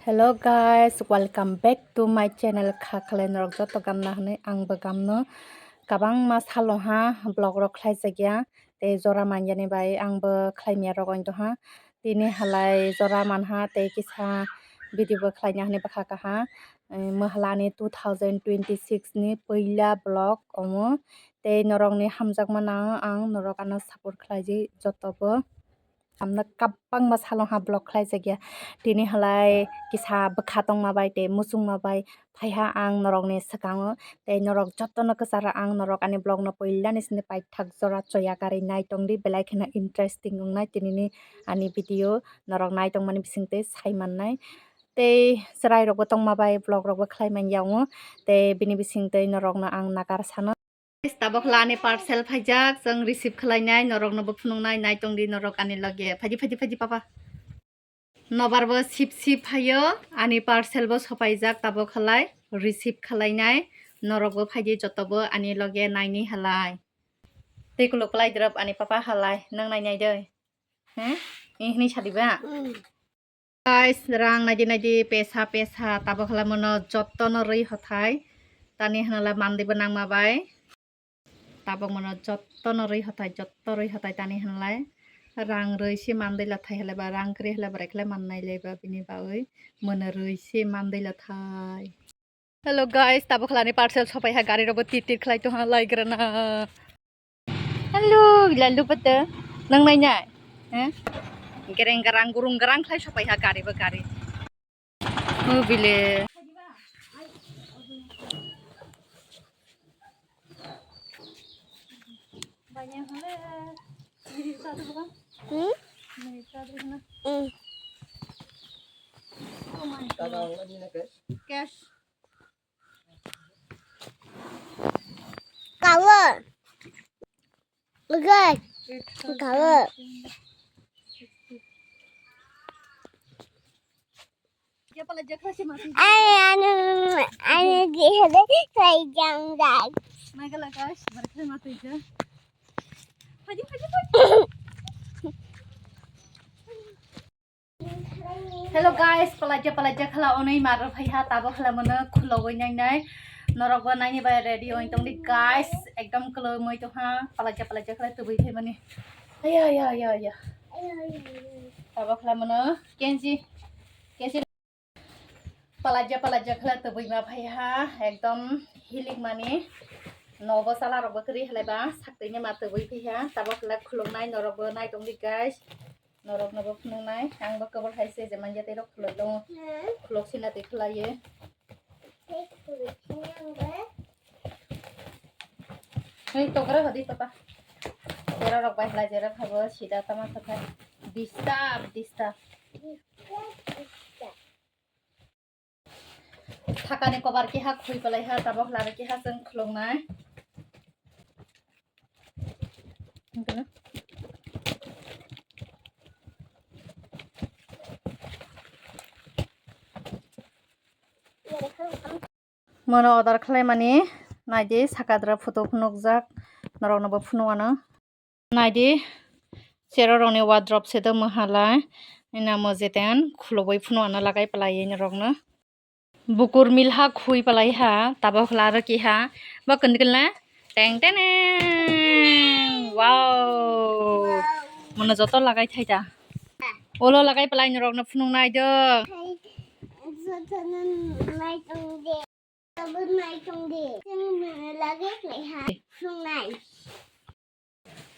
Hello guys, welcome back to my channel Kaklen Rokjo to gamna hne ang begamno kabang mas haloha blog rok khlai jagya te jora manjani bai ang be khlaimia rogoin to ha tini halai jora manha te kisa video bo khlaina hne bakha kaha mahlani 2026 ni puila blog omo te norong ni hamjak mana ang norok ana support khlaiji jotobo amna kapang masalong ha blog khlai jagya tini halai kisa bwkha tongma bai te musungma bai phaiha ang norok ni sakango te norok jotono kasara ang norok ani blog no poila ni sini pai thak jora choya kari nai tongdi belai khena interesting ongnai tini ni ani video norok nai tongmani bisingte saiman nai te serai rok bo tongma bai blog rok bo khlai man yawo te bini bisingte norok na ang nakar sano Bwkha ni parcel phaijak jeng receive khlainai norok no bo phunungnai nai tongdi norok ani lage phaji papa nobar bo sip phayo ani parcel bo sopaijak tabo khalai receive khlainai norok bo phaji jotobo ani lage naini halai tekulo klai drop ani papa halai nang nai dei ihni sadiba guys rang naidi pesa tabo khala mono jotono rei hothai tani hanala mandi benang mabai tabok mono jotono rei hotai tani hanlai rang rei si mandai lathai hale ba rang kri hale brekle mannai leba bini baoi mono rei si mandai lathai hello guys tabok lani parcel sopai ha gari robo titir khlai to ha laigrana hello lalu pete nang nai nyai gereng garang gurung garang khlai sopai ha gari ba gari bile banyak hale satu bukan satu sana oh my god cash cover okay cover dia pala jakha si mati anu di hade sai jang dai magala guys barkhe mati ja haji hello guys palaja khala onai mar phaiha tabo khala mono khulogoi nai norok bo nai ba ready oi tong di guys ekdom klo moi to ha palaja khala tubui thai mani aya tabo khala mono kenji palaja khala tubui ma phaiha ekdom hilik mani nobo sala rok bo kri halai ba sakteine ma tubui phaiha tabo khala khulongnai norok bo nai tong di guys norok nobo phunungnai ang bo kobor haise je manja te rok khulok dong khulok sina te khlaye hei tokra hadi papa jera rok bai hla jera khabo sida tama khatha disturb thakani kobar ki ha khui palai ha tabo hla ki ha jeng khulongnai mono order khlai mani naidi sakadra photo phunukjak norok no bo phunuano naidi chero rokni wardrobe sedo mahalai ina mo jeten khuloboi phunuano lagai palai norok no bukur milha khui palai ha tabo khla ro ki ha ba kandikla teng wow mono joto lagai thaida olo lagai palai norok no phunungnai do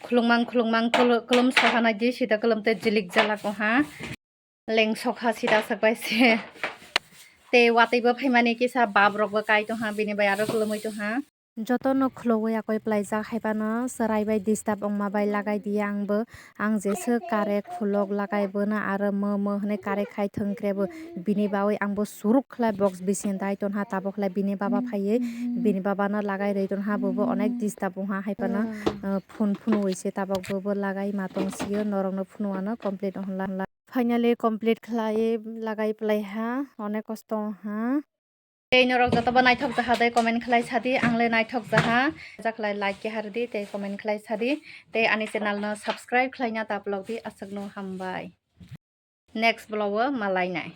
khulungmang kulum sohana di sida kulum te jilik jala ko ha leng sokha sida sakbai se te watai bo phaimani kisa babrok bo kai to ha bini bai aro kulumoi to ha jotono khulowoi akoi plaijak haibano sarai bai disturb ongma bai lagai dia angbo ang jese kare khulok lagai bona aro mo hne kare khai thongkrebo bini baoi angbo suruk khlai box bisin dai ton ha tabo khlai bini baba phaiye bini baba no lagai rei ton ha bobo onek disturb ha haibano phun oise tabok bobo lagai matong siyo norok no phunuano complete honla finally complete khlai lagai plai ha onek kosto ha এই নরক যতবা নাইথক যাহা দে comment খালাই সাদি আংলে নাইথক যাহা জাখলাই like কে হারদি তে comment খালাই সাদি তে আনি channel ন সাবস্ক্রাইব খালাইনা তা ব্লগ দি আসক নো হামবাই নেক্সট ব্লগ মালাই নাই